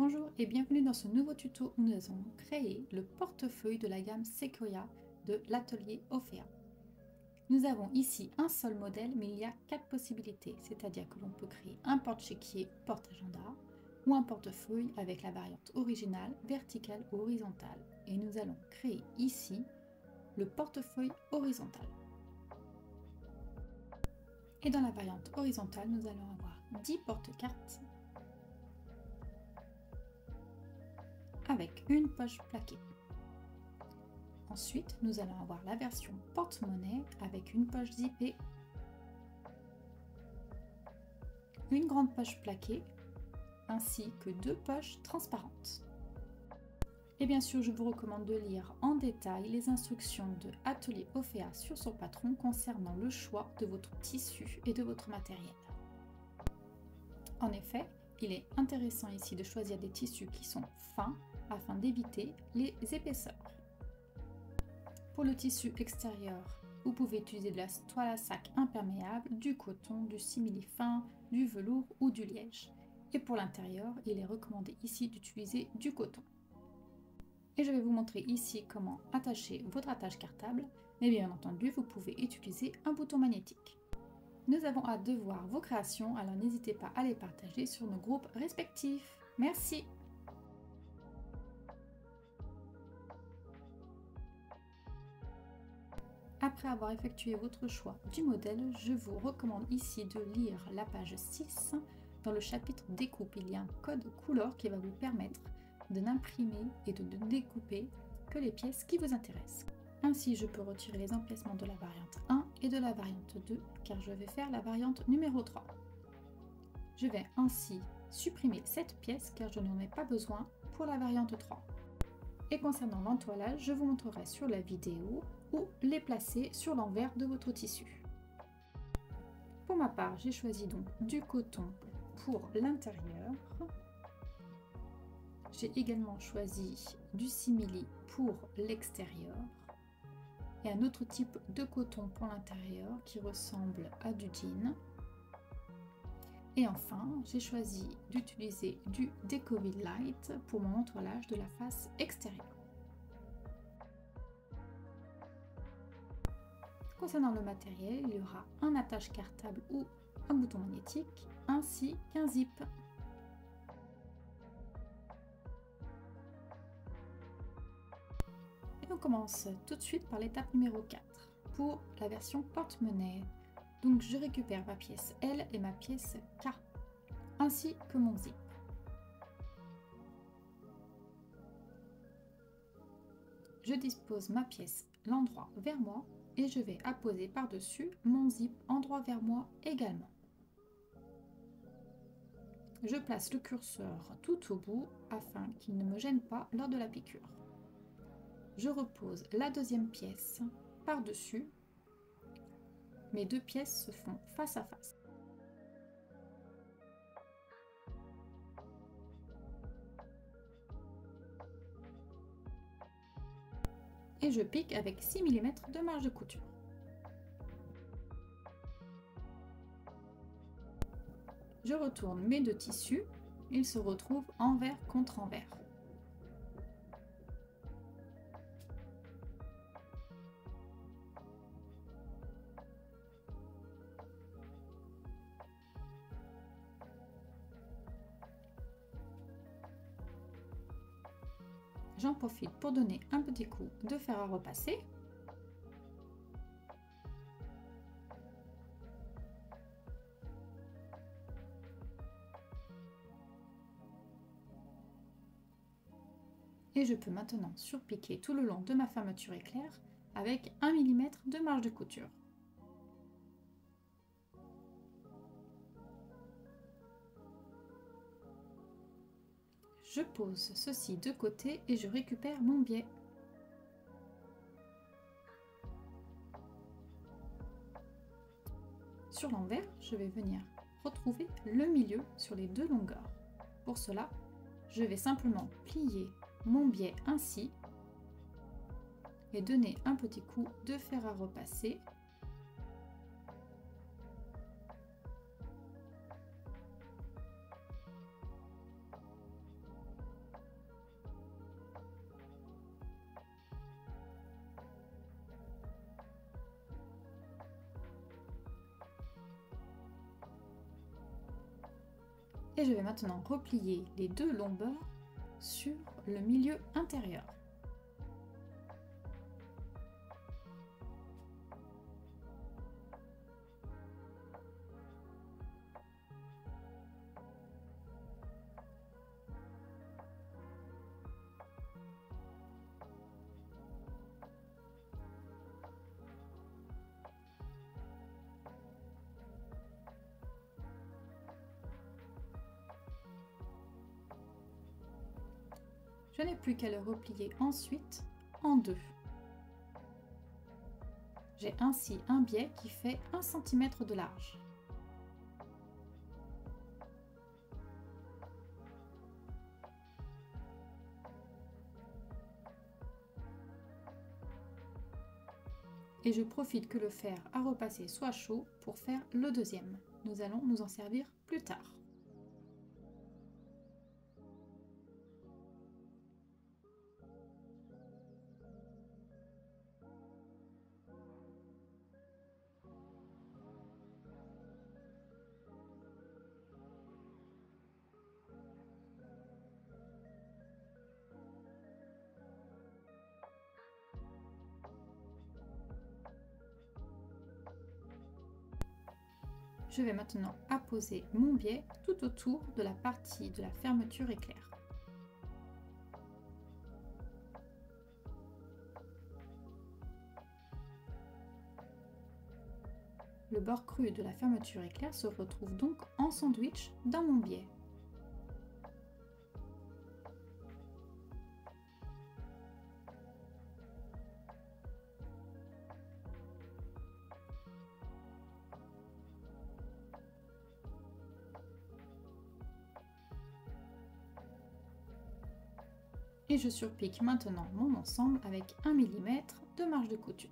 Bonjour et bienvenue dans ce nouveau tuto où nous allons créer le portefeuille de la gamme Sequoia de l'atelier Ophéa. Nous avons ici un seul modèle mais il y a 4 possibilités, c'est-à-dire que l'on peut créer un porte-chéquier porte-agenda ou un portefeuille avec la variante originale, verticale ou horizontale. Et nous allons créer ici le portefeuille horizontal. Et dans la variante horizontale, nous allons avoir 10 porte-cartes avec une poche plaquée. Ensuite, nous allons avoir la version porte-monnaie avec une poche zippée, une grande poche plaquée, ainsi que 2 poches transparentes. Et bien sûr, je vous recommande de lire en détail les instructions de Atelier Ophéa sur son patron concernant le choix de votre tissu et de votre matériel. En effet, il est intéressant ici de choisir des tissus qui sont fins afin d'éviter les épaisseurs. Pour le tissu extérieur, vous pouvez utiliser de la toile à sac imperméable, du coton, du simili fin, du velours ou du liège. Et pour l'intérieur, il est recommandé ici d'utiliser du coton. Et je vais vous montrer ici comment attacher votre attache cartable, mais bien entendu, vous pouvez utiliser un bouton magnétique. Nous avons hâte de voir vos créations, alors n'hésitez pas à les partager sur nos groupes respectifs. Merci! Après avoir effectué votre choix du modèle, je vous recommande ici de lire la page 6. Dans le chapitre découpe, il y a un code couleur qui va vous permettre de n'imprimer et de ne découper que les pièces qui vous intéressent. Ainsi, je peux retirer les emplacements de la variante 1 et de la variante 2, car je vais faire la variante numéro 3. Je vais ainsi supprimer cette pièce, car je n'en ai pas besoin pour la variante 3. Et concernant l'entoilage, je vous montrerai sur la vidéo où les placer sur l'envers de votre tissu. Pour ma part, j'ai choisi donc du coton pour l'intérieur. J'ai également choisi du simili pour l'extérieur et un autre type de coton pour l'intérieur qui ressemble à du jean. Et enfin, j'ai choisi d'utiliser du Decovid Light pour mon entoilage de la face extérieure. Concernant le matériel, il y aura un attache cartable ou un bouton magnétique ainsi qu'un zip. Et on commence tout de suite par l'étape numéro 4 pour la version porte-monnaie. Donc je récupère ma pièce L et ma pièce K ainsi que mon zip. Je dispose ma pièce l'endroit vers moi et je vais apposer par-dessus mon zip endroit vers moi également. Je place le curseur tout au bout afin qu'il ne me gêne pas lors de la piqûre. Je repose la deuxième pièce par-dessus. Mes 2 pièces se font face à face. Et je pique avec 6 mm de marge de couture. Je retourne mes 2 tissus, ils se retrouvent envers contre envers. J'en profite pour donner un petit coup de fer à repasser. Et je peux maintenant surpiquer tout le long de ma fermeture éclair avec 1 mm de marge de couture. Je pose ceci de côté et je récupère mon biais. Sur l'envers, je vais venir retrouver le milieu sur les 2 longueurs. Pour cela, je vais simplement plier mon biais ainsi et donner un petit coup de fer à repasser. Et je vais maintenant replier les deux longs bords sur le milieu intérieur. Je n'ai plus qu'à le replier ensuite en deux. J'ai ainsi un biais qui fait 1 cm de large. Et je profite que le fer à repasser soit chaud pour faire le deuxième. Nous allons nous en servir plus tard. Je vais maintenant apposer mon biais tout autour de la partie de la fermeture éclair. Le bord cru de la fermeture éclair se retrouve donc en sandwich dans mon biais. Et je surpique maintenant mon ensemble avec 1 mm de marge de couture.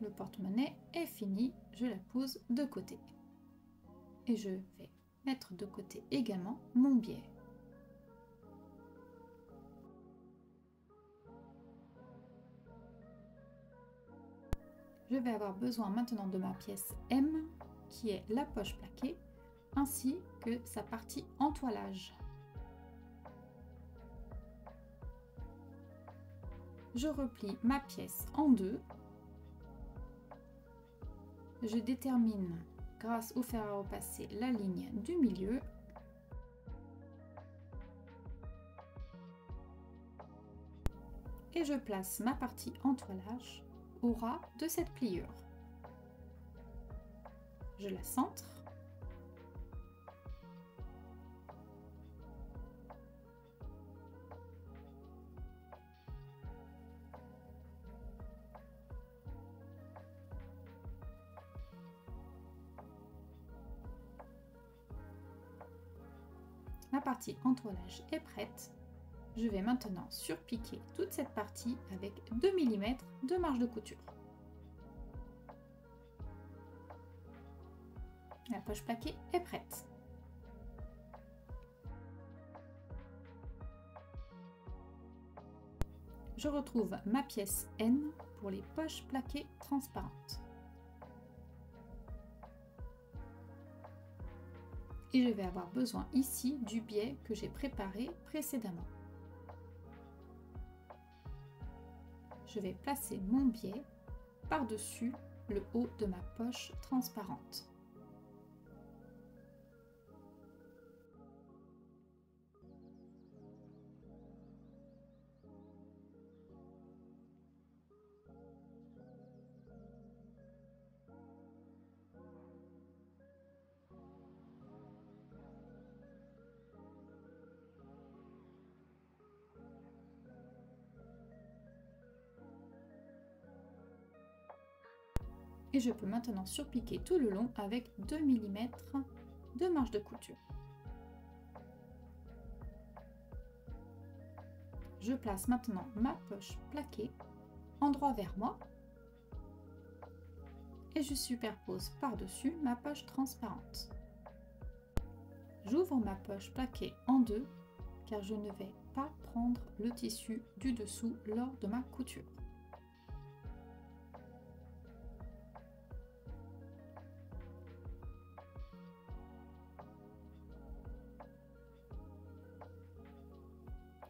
Le porte-monnaie est fini, je la pose de côté. Et je vais mettre de côté également mon biais. Je vais avoir besoin maintenant de ma pièce M, qui est la poche plaquée, ainsi que sa partie entoilage. Je replie ma pièce en deux. Je détermine, grâce au fer à repasser, la ligne du milieu. Et je place ma partie entoilage au ras de cette pliure. Je la centre. Ma partie entoilage est prête. Je vais maintenant surpiquer toute cette partie avec 2 mm de marge de couture. La poche plaquée est prête. Je retrouve ma pièce N pour les poches plaquées transparentes. Et je vais avoir besoin ici du biais que j'ai préparé précédemment. Je vais placer mon biais par-dessus le haut de ma poche transparente. Et je peux maintenant surpiquer tout le long avec 2 mm de marge de couture. Je place maintenant ma poche plaquée endroit vers moi et je superpose par-dessus ma poche transparente. J'ouvre ma poche plaquée en deux car je ne vais pas prendre le tissu du dessous lors de ma couture.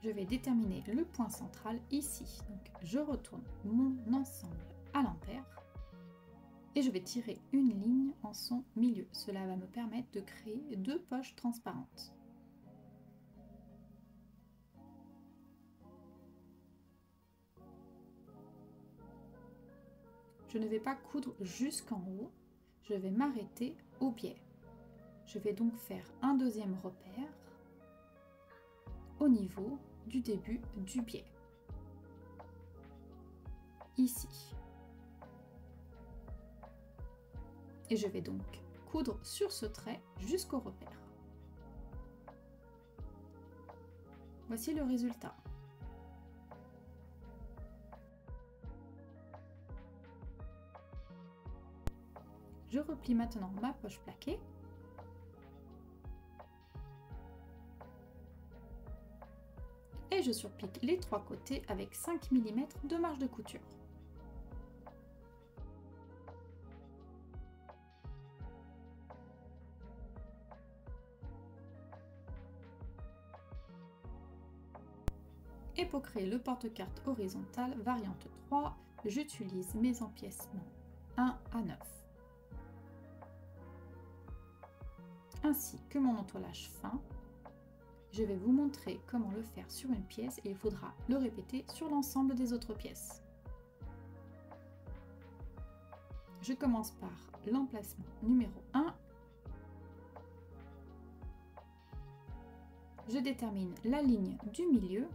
Je vais déterminer le point central ici. Donc, je retourne mon ensemble à l'envers et je vais tirer une ligne en son milieu. Cela va me permettre de créer 2 poches transparentes. Je ne vais pas coudre jusqu'en haut, je vais m'arrêter au biais. Je vais donc faire un deuxième repère au niveau du début du biais. Ici. Et je vais donc coudre sur ce trait jusqu'au repère. Voici le résultat. Je replie maintenant ma poche plaquée. Et je surpique les 3 côtés avec 5 mm de marge de couture. Et pour créer le porte-carte horizontal variante 3, j'utilise mes empiècements 1 à 9. Ainsi que mon entoilage fin. Je vais vous montrer comment le faire sur une pièce et il faudra le répéter sur l'ensemble des autres pièces. Je commence par l'emplacement numéro 1. Je détermine la ligne du milieu.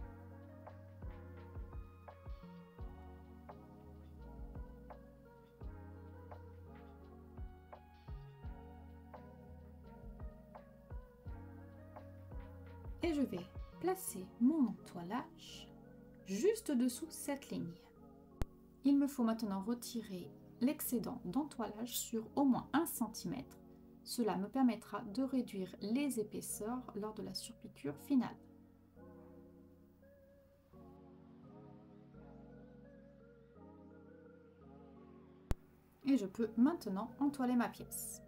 Et je vais placer mon entoilage juste dessous cette ligne. Il me faut maintenant retirer l'excédent d'entoilage sur au moins 1 cm. Cela me permettra de réduire les épaisseurs lors de la surpiqûre finale. Et je peux maintenant entoiler ma pièce.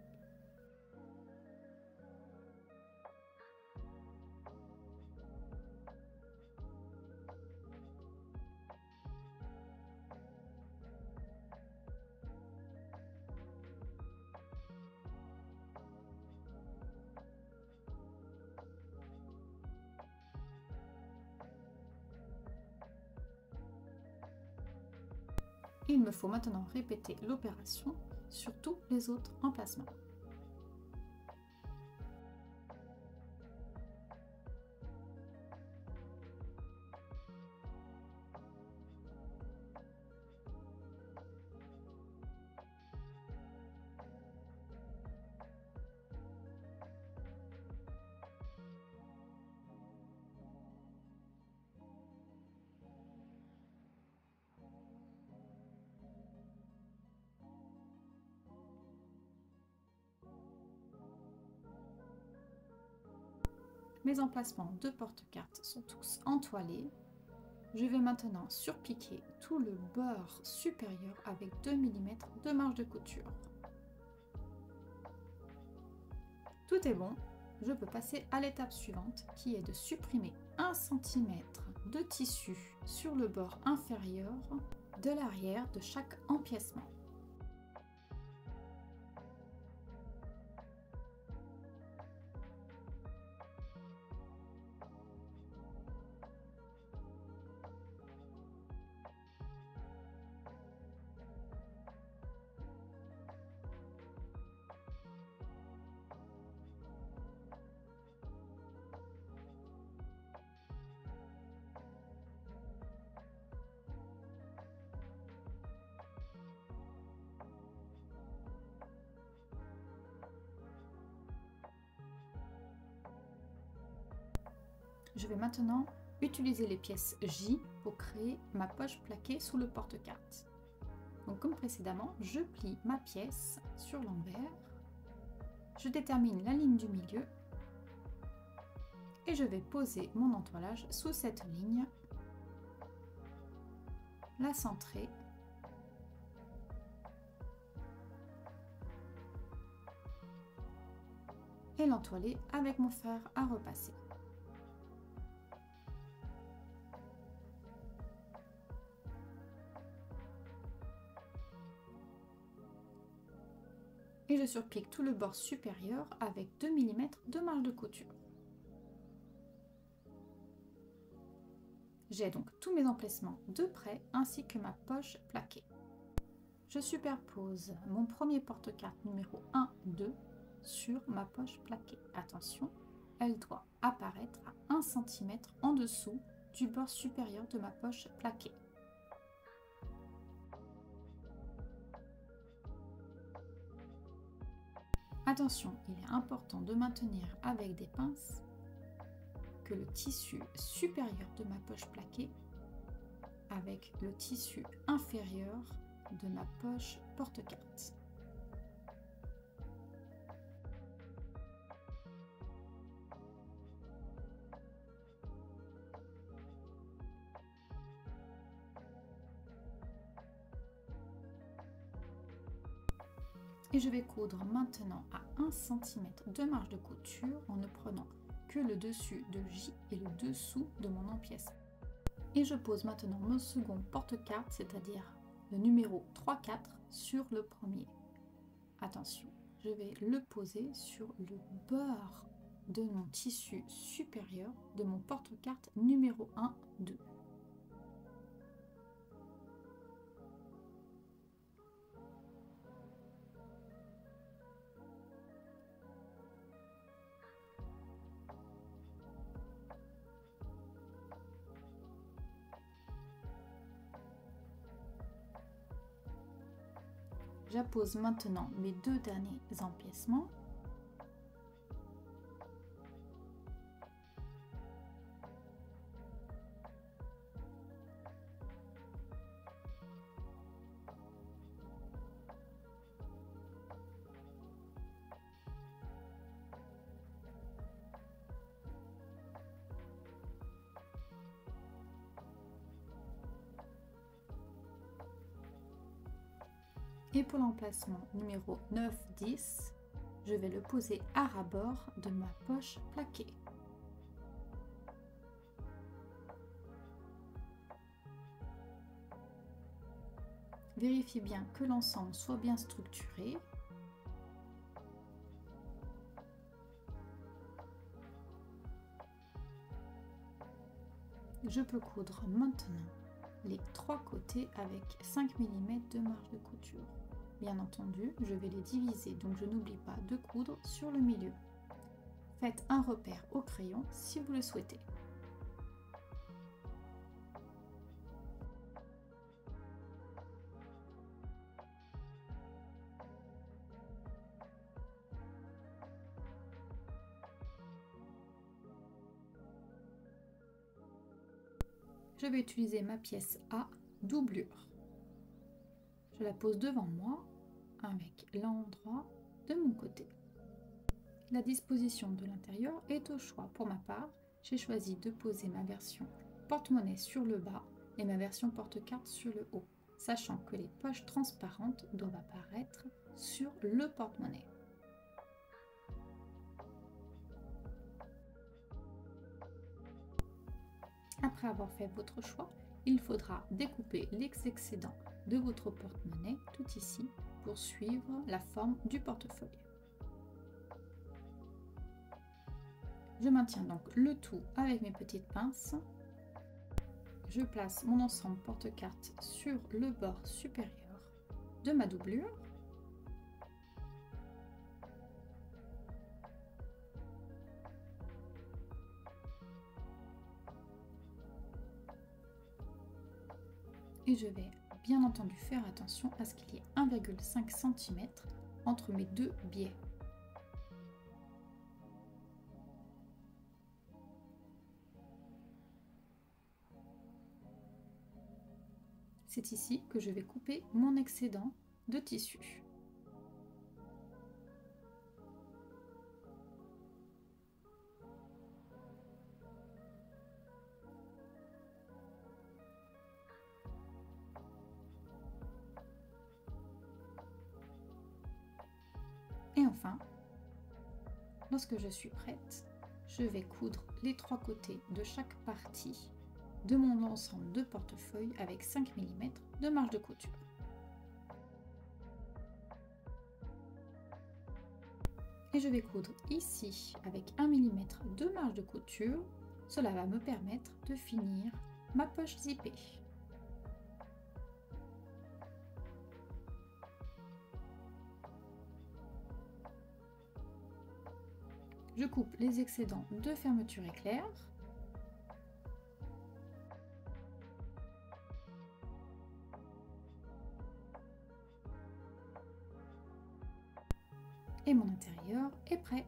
Il me faut maintenant répéter l'opération sur tous les autres emplacements. Mes emplacements de porte-cartes sont tous entoilés. Je vais maintenant surpiquer tout le bord supérieur avec 2 mm de marge de couture. Tout est bon, je peux passer à l'étape suivante qui est de supprimer 1 cm de tissu sur le bord inférieur de l'arrière de chaque empiècement. Je vais maintenant utiliser les pièces J pour créer ma poche plaquée sous le porte-carte. Donc comme précédemment, je plie ma pièce sur l'envers, je détermine la ligne du milieu et je vais poser mon entoilage sous cette ligne, la centrer et l'entoiler avec mon fer à repasser. surpique tout le bord supérieur avec 2 mm de marge de couture. J'ai donc tous mes emplacements de près ainsi que ma poche plaquée. Je superpose mon premier porte-carte numéro 1, 2 sur ma poche plaquée. Attention, elle doit apparaître à 1 cm en dessous du bord supérieur de ma poche plaquée. Attention, il est important de maintenir avec des pinces que le tissu supérieur de ma poche plaquée avec le tissu inférieur de ma poche porte-carte. Et je vais coudre maintenant à 1 cm de marge de couture en ne prenant que le dessus de J et le dessous de mon empiècement. Et je pose maintenant mon second porte-carte, c'est-à-dire le numéro 3-4 sur le premier. Attention, je vais le poser sur le bord de mon tissu supérieur de mon porte-carte numéro 1, 2. J'appose maintenant mes 2 derniers empiècements. Et pour l'emplacement numéro 9-10, je vais le poser à ras-bord de ma poche plaquée. Vérifiez bien que l'ensemble soit bien structuré. Je peux coudre maintenant les 3 côtés avec 5 mm de marge de couture. Bien entendu, je vais les diviser, donc je n'oublie pas de coudre sur le milieu. Faites un repère au crayon si vous le souhaitez. Je vais utiliser ma pièce A doublure. Je la pose devant moi avec l'endroit de mon côté. La disposition de l'intérieur est au choix. Pour ma part, j'ai choisi de poser ma version porte-monnaie sur le bas et ma version porte-carte sur le haut, sachant que les poches transparentes doivent apparaître sur le porte-monnaie. Après avoir fait votre choix, il faudra découper l'excédent de votre porte-monnaie, tout ici, pour suivre la forme du portefeuille. Je maintiens donc le tout avec mes petites pinces. Je place mon ensemble porte-carte sur le bord supérieur de ma doublure. Et je vais bien entendu faire attention à ce qu'il y ait 1,5 cm entre mes 2 biais. C'est ici que je vais couper mon excédent de tissu. Et enfin, lorsque je suis prête, je vais coudre les 3 côtés de chaque partie de mon ensemble de portefeuille avec 5 mm de marge de couture. et je vais coudre ici avec 1 mm de marge de couture. Cela va me permettre de finir ma poche zippée. Je coupe les excédents de fermeture éclair. Et mon intérieur est prêt.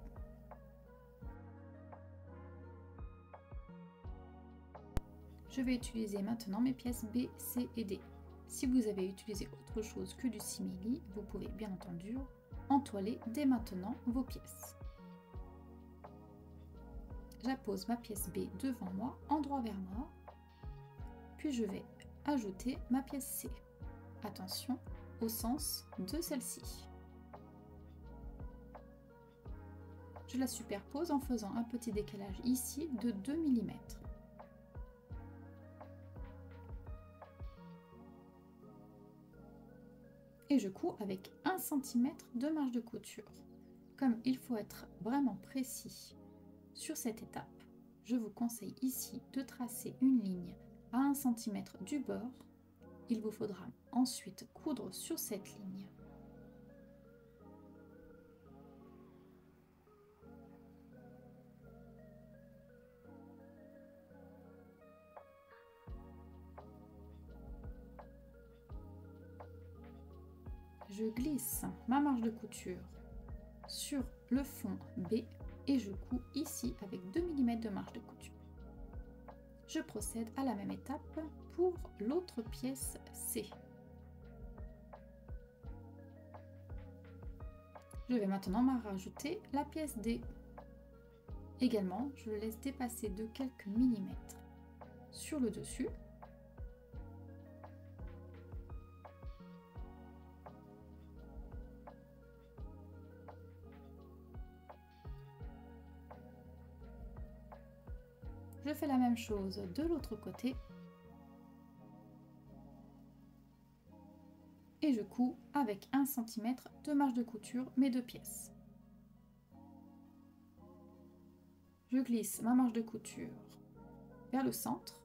Je vais utiliser maintenant mes pièces B, C et D. Si vous avez utilisé autre chose que du simili, vous pouvez bien entendu entoiler dès maintenant vos pièces. J'appose ma pièce B devant moi, endroit vers moi, puis je vais ajouter ma pièce C. Attention au sens de celle-ci. Je la superpose en faisant un petit décalage ici de 2 mm. Et je couds avec 1 cm de marge de couture. Comme il faut être vraiment précis sur cette étape, je vous conseille ici de tracer une ligne à 1 cm du bord. Il vous faudra ensuite coudre sur cette ligne. Je glisse ma marge de couture sur le fond B et je couds ici avec 2 mm de marge de couture. Je procède à la même étape pour l'autre pièce C. Je vais maintenant rajouter la pièce D. Également, je le laisse dépasser de quelques millimètres sur le dessus. Je fais la même chose de l'autre côté et je couds avec 1 cm de marge de couture mes deux pièces. Je glisse ma marge de couture vers le centre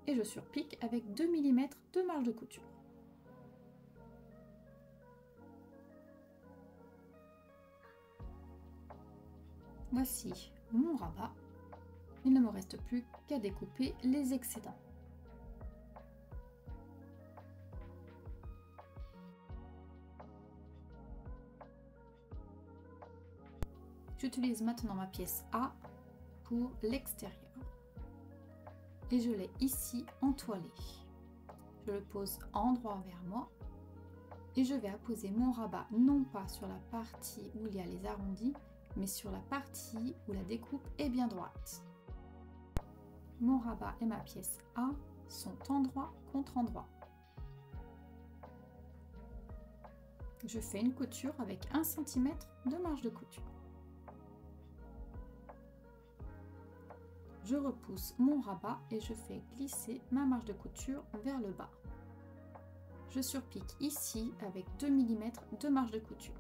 et je surpique avec 2 mm de marge de couture. Voici mon rabat. Il ne me reste plus qu'à découper les excédents. J'utilise maintenant ma pièce A pour l'extérieur et je l'ai ici entoilé. Je le pose endroit vers moi et je vais apposer mon rabat non pas sur la partie où il y a les arrondis, mais sur la partie où la découpe est bien droite. Mon rabat et ma pièce A sont endroit contre endroit. Je fais une couture avec 1 cm de marge de couture. Je repousse mon rabat et je fais glisser ma marge de couture vers le bas. Je surpique ici avec 2 mm de marge de couture.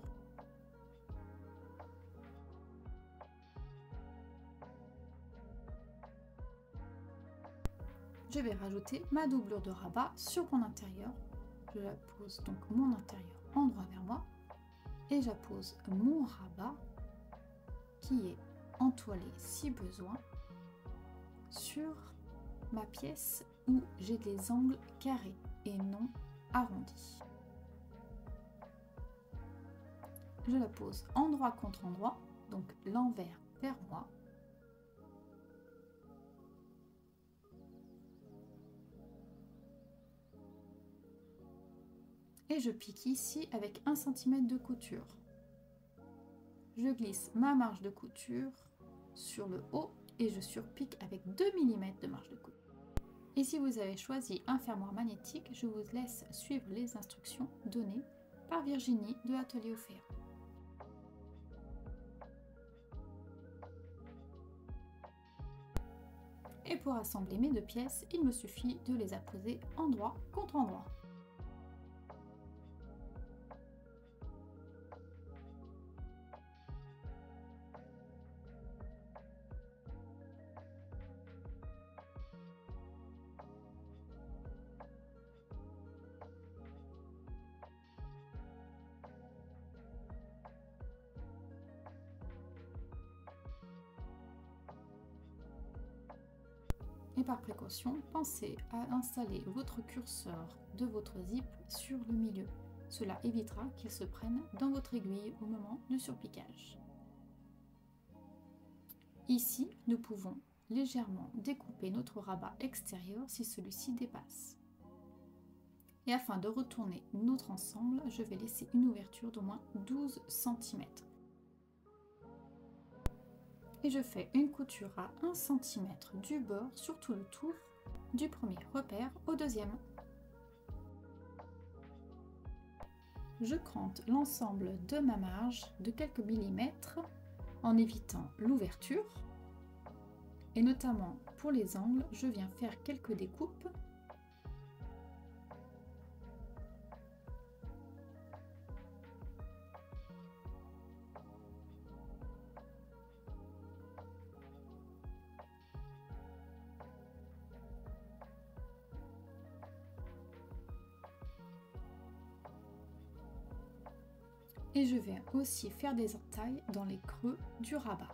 Je vais rajouter ma doublure de rabat sur mon intérieur. Je pose donc mon intérieur endroit vers moi et j'appose mon rabat qui est entoilé si besoin sur ma pièce où j'ai des angles carrés et non arrondis. Je la pose endroit contre endroit, donc l'envers vers moi. Et je pique ici avec 1 cm de couture. Je glisse ma marge de couture sur le haut et je surpique avec 2 mm de marge de couture. Et si vous avez choisi un fermoir magnétique, je vous laisse suivre les instructions données par Virginie de Atelier Ophéa. Et pour assembler mes deux pièces, il me suffit de les apposer endroit contre endroit. Et par précaution, pensez à installer votre curseur de votre zip sur le milieu. Cela évitera qu'il se prenne dans votre aiguille au moment du surpiquage. Ici, nous pouvons légèrement découper notre rabat extérieur si celui-ci dépasse. Et afin de retourner notre ensemble, je vais laisser une ouverture d'au moins 12 cm. Et je fais une couture à 1 cm du bord sur tout le tour, du premier repère au deuxième. Je crante l'ensemble de ma marge de quelques millimètres en évitant l'ouverture. Et notamment pour les angles, je viens faire quelques découpes. Et je vais aussi faire des entailles dans les creux du rabat.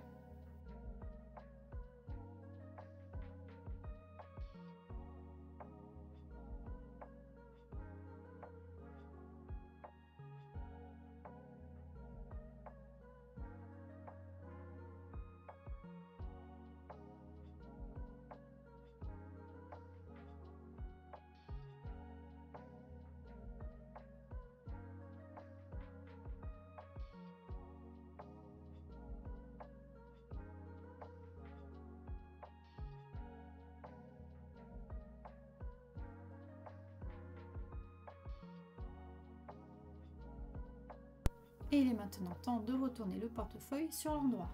Et il est maintenant temps de retourner le portefeuille sur l'endroit.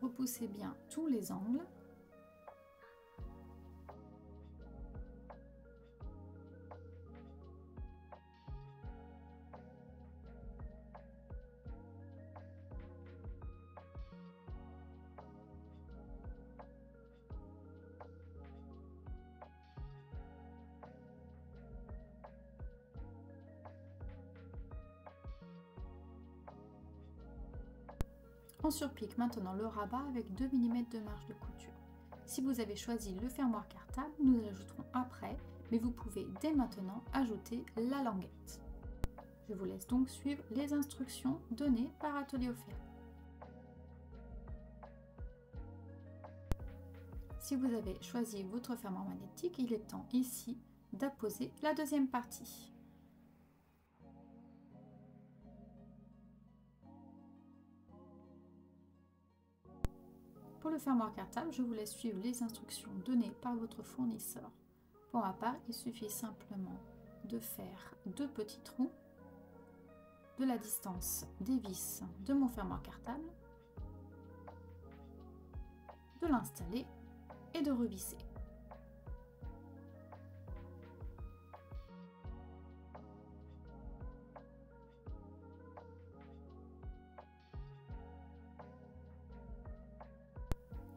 Repoussez bien tous les angles. On surpique maintenant le rabat avec 2 mm de marge de couture. Si vous avez choisi le fermoir cartable, nous l'ajouterons après, mais vous pouvez dès maintenant ajouter la languette. Je vous laisse donc suivre les instructions données par Atelier Offert. Si vous avez choisi votre fermoir magnétique, il est temps ici d'apposer la deuxième partie. Pour le fermoir cartable, je vous laisse suivre les instructions données par votre fournisseur. Pour ma part, il suffit simplement de faire 2 petits trous de la distance des vis de mon fermoir cartable, de l'installer et de revisser.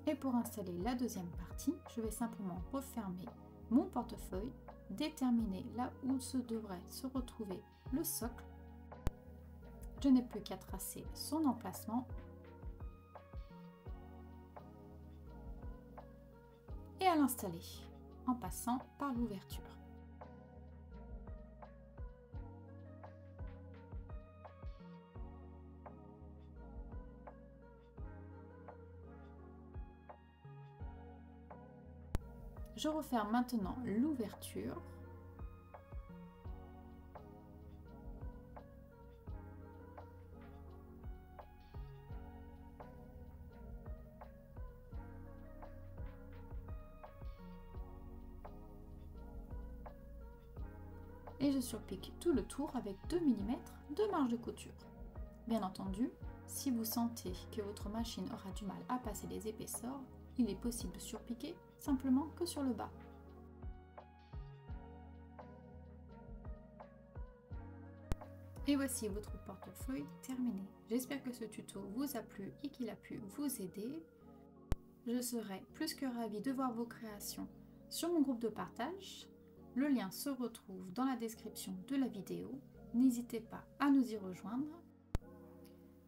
Et pour installer la deuxième partie, je vais simplement refermer mon portefeuille, déterminer là où devrait se retrouver le socle. Je n'ai plus qu'à tracer son emplacement et à l'installer en passant par l'ouverture. Je referme maintenant l'ouverture. Et je surpique tout le tour avec 2 mm de marge de couture. Bien entendu, si vous sentez que votre machine aura du mal à passer les épaisseurs, il est possible de surpiquer simplement que sur le bas. Et voici votre portefeuille terminé. J'espère que ce tuto vous a plu et qu'il a pu vous aider. Je serai plus que ravie de voir vos créations sur mon groupe de partage. Le lien se retrouve dans la description de la vidéo. N'hésitez pas à nous y rejoindre.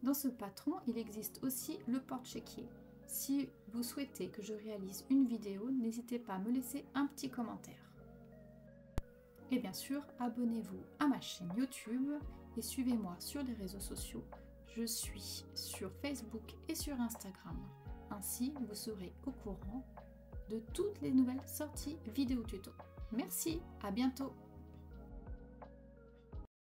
Dans ce patron, il existe aussi le porte-chéquier. Si vous souhaitez que je réalise une vidéo, n'hésitez pas à me laisser un petit commentaire. Et bien sûr, abonnez-vous à ma chaîne YouTube et suivez-moi sur les réseaux sociaux. Je suis sur Facebook et sur Instagram. Ainsi, vous serez au courant de toutes les nouvelles sorties vidéo tuto. Merci, à bientôt!